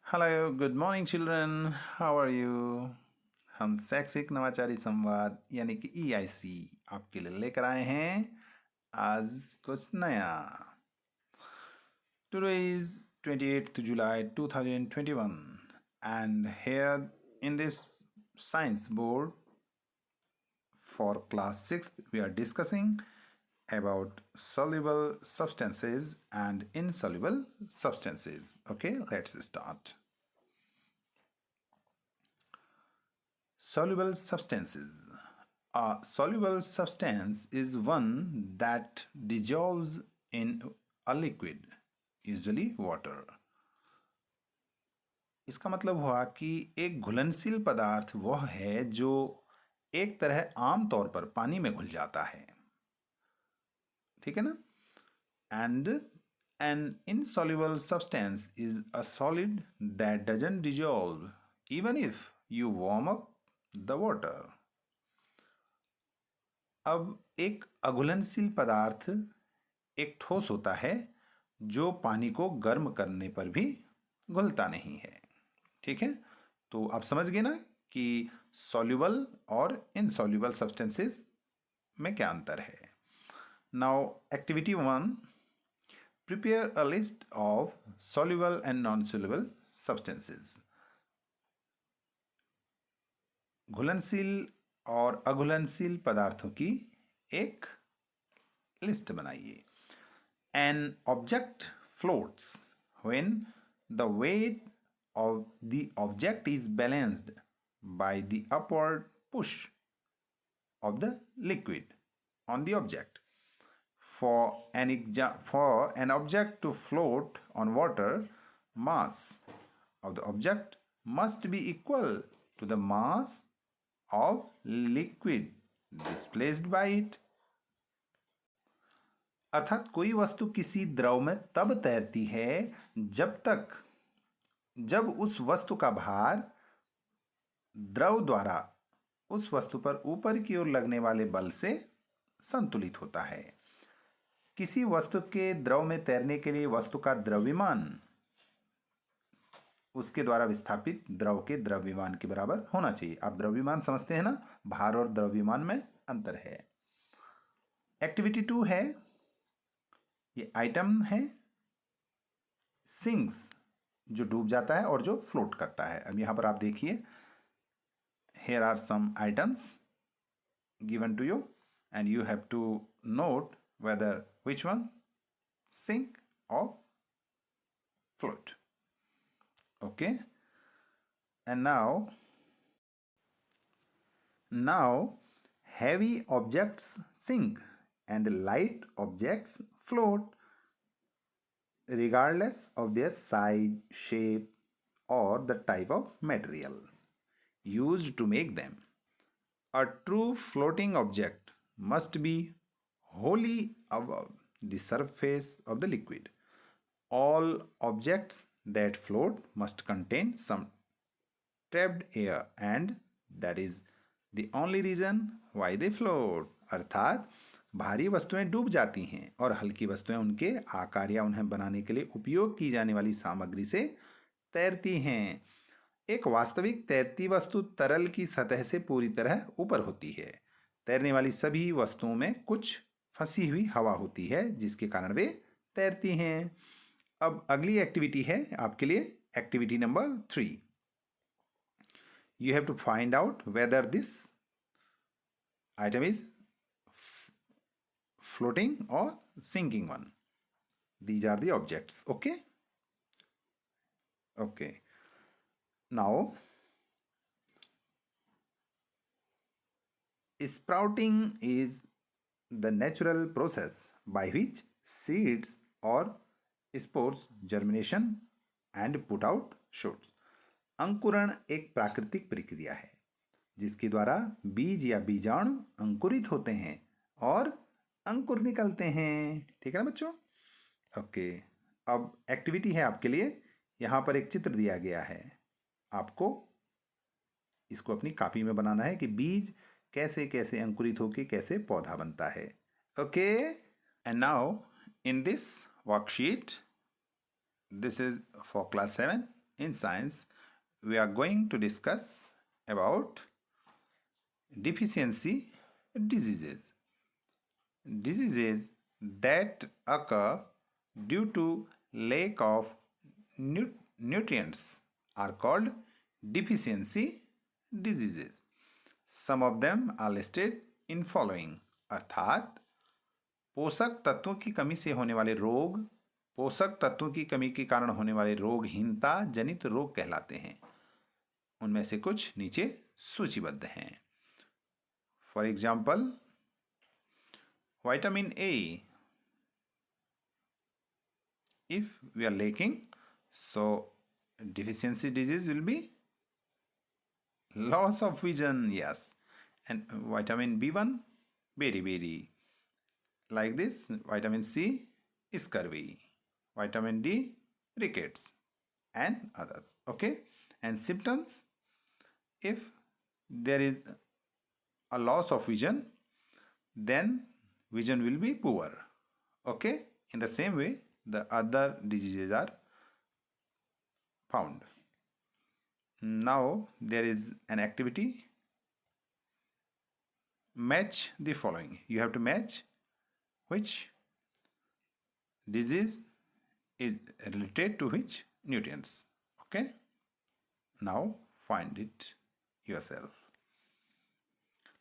Hello good morning children, how are you. हम शैक्षिक नवाचारी संवाद यानी कि EIC आपके लिए लेकर आए हैं आज कुछ नया। Today is 28th July 2021 and here in this science board for class 6th we are discussing about soluble substances and insoluble substances. Okay, let's start. Soluble substances. A soluble substance is one that dissolves in a liquid, usually water. इसका मतलब हुआ कि एक घुलनशील पदार्थ वह है जो एक तरह आम तौर पर पानी में घुल जाता है, ठीक है ना। And an insoluble substance is a solid that doesn't dissolve even if you warm up the water. अब एक अघुलनशील पदार्थ एक ठोस होता है जो पानी को गर्म करने पर भी घुलता नहीं है, ठीक है। तो आप समझ गए ना कि सॉल्युबल और इनसॉल्युबल सब्सटेंसेस में क्या अंतर है। Now activity 1, prepare a list of soluble and non soluble substances. घुलनशील और अघुलनशील पदार्थों की एक लिस्ट बनाइए। An object floats when the weight of the object is balanced by the upward push of the liquid on the object. For an object to float on water, mass of the object must be equal to the mass of liquid displaced by it. अर्थात कोई वस्तु किसी द्रव में तब तैरती है जब उस वस्तु का भार द्रव द्वारा उस वस्तु पर ऊपर की ओर लगने वाले बल से संतुलित होता है। किसी वस्तु के द्रव में तैरने के लिए वस्तु का द्रव्यमान उसके द्वारा विस्थापित द्रव के द्रव्यमान के बराबर होना चाहिए। आप द्रव्यमान समझते हैं ना, भार और द्रव्यमान में अंतर है। एक्टिविटी 2 है, ये आइटम है सिंक्स जो डूब जाता है और जो फ्लोट करता है। अब यहां पर आप देखिए, here are some items given to you and you have to note whether which one sink or float. Okay, and now heavy objects sink and light objects float regardless of their size, shape or the type of material used to make them. A true floating object must be wholly above the surface of the liquid. All objects that float must contain some trapped air and that is the only reason why they float. अर्थात भारी वस्तुएं डूब जाती हैं और हल्की वस्तुएं उनके आकार या उन्हें बनाने के लिए उपयोग की जाने वाली सामग्री से तैरती हैं। एक वास्तविक तैरती वस्तु तरल की सतह से पूरी तरह ऊपर होती है। तैरने वाली सभी वस्तुओं में कुछ फंसी हुई हवा होती है जिसके कारण वे तैरती हैं। अब अगली एक्टिविटी है आपके लिए, activity number 3। You have to find out whether this item is floating or sinking one. These are the objects. Okay. Now sprouting is the natural process by which seeds or spores germination and put out shoots. अंकुरण एक प्राकृतिक प्रक्रिया है जिसके द्वारा बीज या बीजाणु अंकुरित होते हैं और अंकुर निकलते हैं, ठीक है ना बच्चों। ओके, अब एक्टिविटी है आपके लिए, यहाँ पर एक चित्र दिया गया है, आपको इसको अपनी कॉपी में बनाना है कि बीज कैसे कैसे अंकुरित होकर कैसे पौधा बनता है। Okay, and now in this worksheet, this is for class 7 in science, we are going to discuss about deficiency diseases. Diseases that occur due to lack of nutrients are called deficiency diseases. Some of them are listed in following, अर्थात पोषक तत्वों की कमी से होने वाले रोग पोषक तत्वों की कमी के कारण होने वाले रोगहीनता जनित रोग कहलाते हैं। उनमें से कुछ नीचे सूचीबद्ध हैं। For example, vitamin A, if we are lacking, so deficiency disease will be loss of vision, yes, and vitamin B1, beriberi. Like this, vitamin C, scurvy, vitamin D, rickets, and others. Okay, and symptoms, if there is a loss of vision, then vision will be poor. Okay, in the same way the other diseases are found. Now there is an activity. Match the following. You have to match which disease is related to which nutrients. Okay, now find it yourself.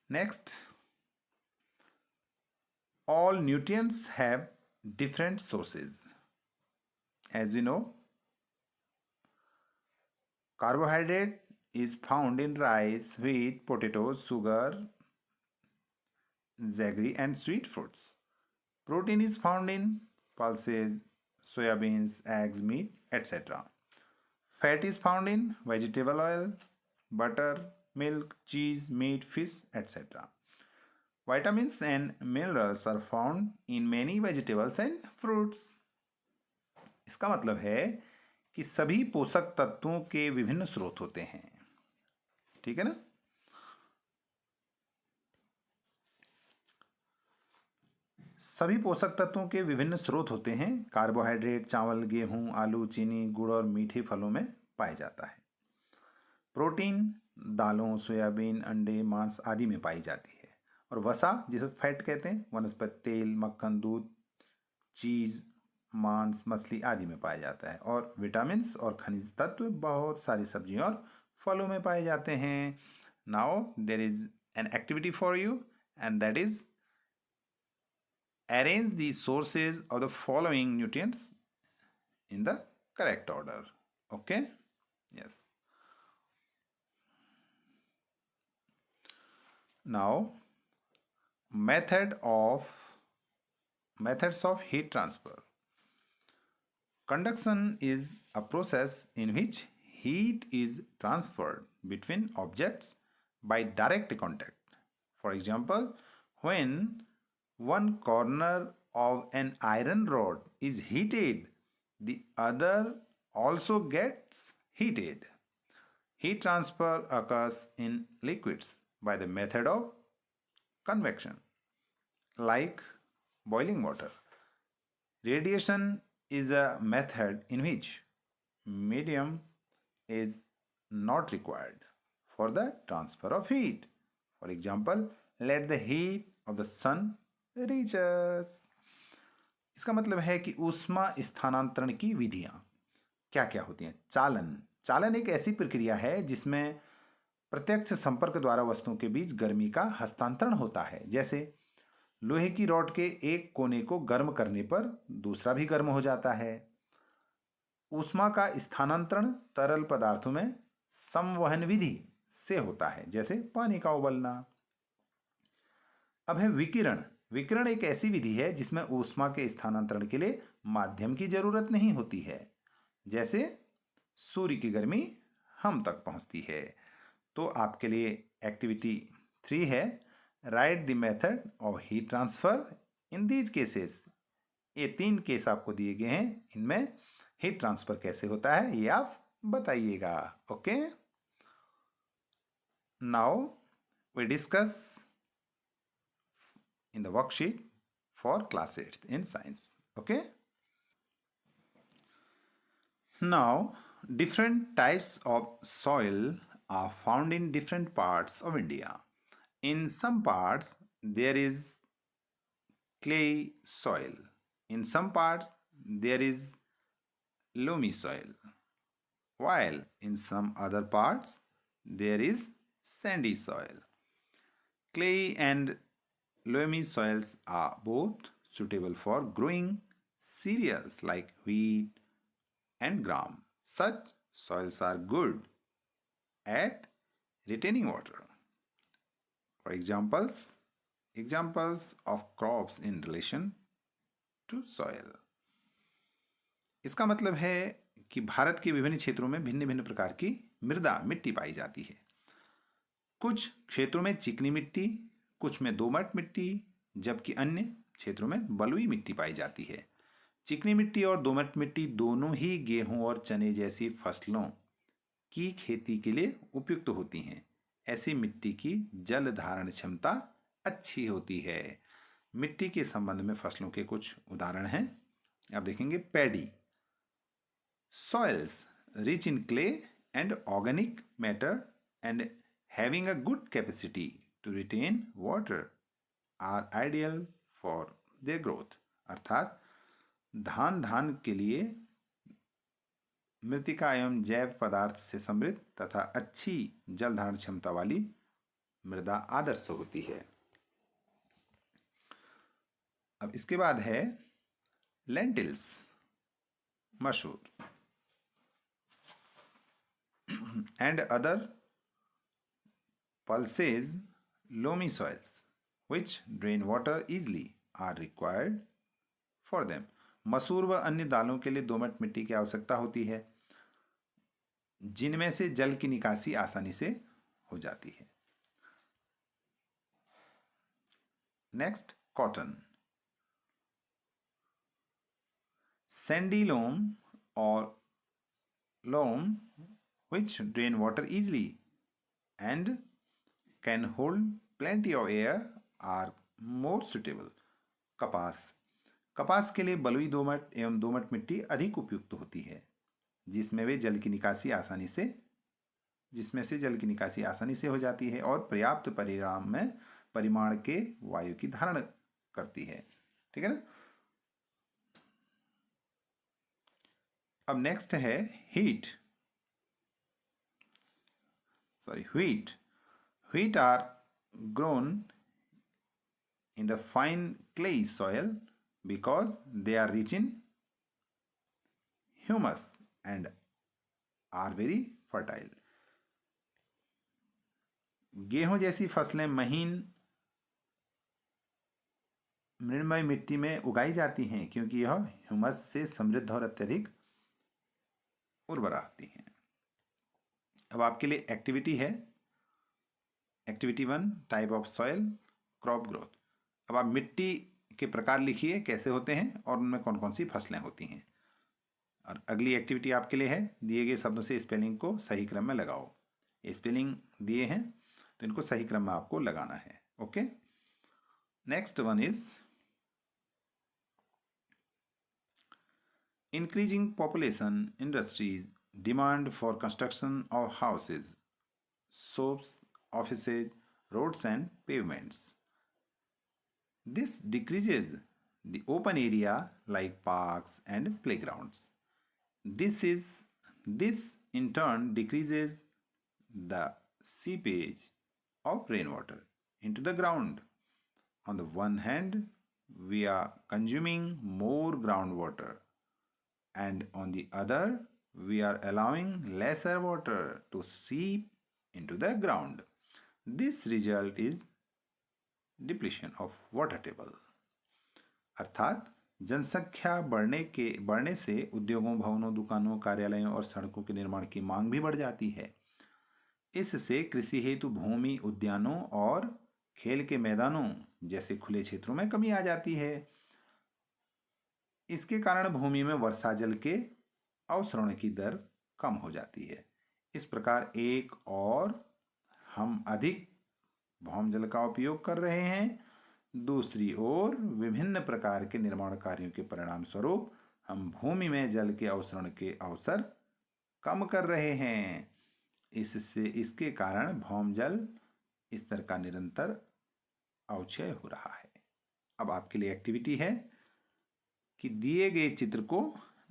Next, all nutrients have different sources. As we know, carbohydrate is found in rice, wheat, potatoes, sugar, jaggery, and sweet fruits. Protein is found in pulses, soybeans, eggs, meat, etc. Fat is found in vegetable oil, butter, milk, cheese, meat, fish, etc. Vitamins and minerals are found in many vegetables and fruits. इसका मतलब है कि सभी पोषक तत्वों के विभिन्न स्रोत होते हैं। ठीक है ना? सभी पोषक तत्वों के विभिन्न स्रोत होते हैं। कार्बोहाइड्रेट चावल, गेहूं, आलू, चीनी, गुड़ और मीठे फलों में पाया जाता है। प्रोटीन दालों, सोयाबीन, अंडे, मांस आदि में पाई जाती है। और वसा, जिसे फैट कहते हैं, वनस्पति तेल, मक्खन, दूध, चीज, मांस, मछली आदि में पाया जाता है। और विटामिन्स और खनिज तत्व बहुत सारी सब्जियों और फलों में पाए जाते हैं। Now there is an activity for you and that is arrange the sources of the following nutrients in the correct order. Okay, yes. Now methods of heat transfer. Conduction is a process in which heat is transferred between objects by direct contact. For example, when one corner of an iron rod is heated, the other also gets heated. Heat transfer occurs in liquids by the method of convection, like boiling water. Radiation is a method in which medium is not required for the transfer of heat. For example, let the heat of the sun reach us. इसका मतलब है कि ऊष्मा स्थानांतरण की विधियां क्या क्या होती हैं। चालन एक ऐसी प्रक्रिया है जिसमें प्रत्यक्ष संपर्क द्वारा वस्तुओं के बीच गर्मी का हस्तांतरण होता है। जैसे लोहे की रॉड के एक कोने को गर्म करने पर दूसरा भी गर्म हो जाता है। ऊष्मा का स्थानांतरण तरल पदार्थों में संवहन विधि से होता है, जैसे पानी का उबलना। अब है विकिरण एक ऐसी विधि है जिसमें ऊष्मा के स्थानांतरण के लिए माध्यम की जरूरत नहीं होती है, जैसे सूर्य की गर्मी हम तक पहुंचती है। तो आपके लिए एक्टिविटी 3 है, right the method of heat transfer in these cases. ये 3 केस आपको दिए गए हैं, इनमें हीट ट्रांसफर कैसे होता है ये आप बताइएगा। Okay, now we discuss in the worksheet for class 8th in science. Okay, now different types of soil are found in different parts of India. In some parts, there is clay soil. In some parts, there is loamy soil. While in some other parts, there is sandy soil. Clay and loamy soils are both suitable for growing cereals like wheat and gram. Such soils are good at retaining water. For examples of crops in relation to soil. इसका मतलब है कि भारत के विभिन्न क्षेत्रों में भिन्न भिन्न प्रकार की मृदा मिट्टी पाई जाती है। कुछ क्षेत्रों में चिकनी मिट्टी, कुछ में दोमट मिट्टी, जबकि अन्य क्षेत्रों में बलुई मिट्टी पाई जाती है। चिकनी मिट्टी और दोमट मिट्टी दोनों ही गेहूं और चने जैसी फसलों की खेती के लिए उपयुक्त होती हैं। ऐसी मिट्टी की जल धारण क्षमता अच्छी होती है। मिट्टी के संबंध में फसलों के कुछ उदाहरण हैं, आप देखेंगे। Paddy, soils rich in clay and organic matter and having a good capacity to retain water are ideal for their growth. अर्थात धान के लिए मृतिका एवं जैव पदार्थ से समृद्ध तथा अच्छी जल धारण क्षमता वाली मृदा आदर्श होती है। अब इसके बाद है लेंटिल्स, मसूर and other pulses. Loamy soils which drain water easily are required for them. मसूर व अन्य दालों के लिए दोमट मिट्टी की आवश्यकता होती है, जिनमें से जल की निकासी आसानी से हो जाती है। Next, cotton. सैंडी लोम और loam which drain water easily and can hold plenty of air are more suitable. कपास के लिए बलुई दोमट एवं दोमट मिट्टी अधिक उपयुक्त होती है, जिसमें से जल की निकासी आसानी से हो जाती है और पर्याप्त परिमाण के वायु की धारण करती है। ठीक है ना। अब नेक्स्ट है wheat. Wheat are grown in the fine clay soil because they are rich in humus and are very fertile. गेहूं जैसी फसलें महीन मृणमय मिट्टी में उगाई जाती हैं क्योंकि यह ह्यूमस से समृद्ध और अत्यधिक उर्वरा होती हैं। अब आपके लिए एक्टिविटी है, activity 1, type of soil, crop growth. अब आप मिट्टी के प्रकार लिखिए कैसे होते हैं और उनमें कौन कौन सी फसलें होती हैं। और अगली एक्टिविटी आपके लिए है, दिए गए शब्दों से स्पेलिंग को सही क्रम में लगाओ। ये स्पेलिंग दिए हैं तो इनको सही क्रम में आपको लगाना है। Okay. Next one is increasing population, industries, demand for construction of houses, shops, offices, roads and pavements. This decreases the open area like parks and playgrounds. This in turn decreases the seepage of rainwater into the ground. On the one hand, we are consuming more groundwater, and on the other we are allowing lesser water to seep into the ground. This result is depletion of water table. अर्थात जनसंख्या बढ़ने से उद्योगों, भवनों, दुकानों, कार्यालयों और सड़कों के निर्माण की मांग भी बढ़ जाती है। इससे कृषि हेतु भूमि, उद्यानों और खेल के मैदानों जैसे खुले क्षेत्रों में कमी आ जाती है। इसके कारण भूमि में वर्षा जल के अवसरण की दर कम हो जाती है। इस प्रकार एक और हम अधिक भौम जल का उपयोग कर रहे हैं, दूसरी ओर विभिन्न प्रकार के निर्माण कार्यों के परिणाम स्वरूप हम भूमि में जल के अवसरण के अवसर कम कर रहे हैं। इसके कारण भौमजल स्तर का निरंतर अवक्षय हो रहा है। अब आपके लिए एक्टिविटी है कि दिए गए चित्र को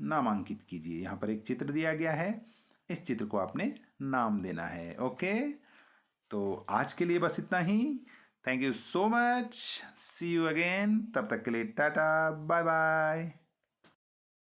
नामांकित कीजिए। यहाँ पर एक चित्र दिया गया है, इस चित्र को आपने नाम देना है। ओके, तो आज के लिए बस इतना ही। Thank you so much, see you again. तब तक के लिए टाटा, बाय बाय।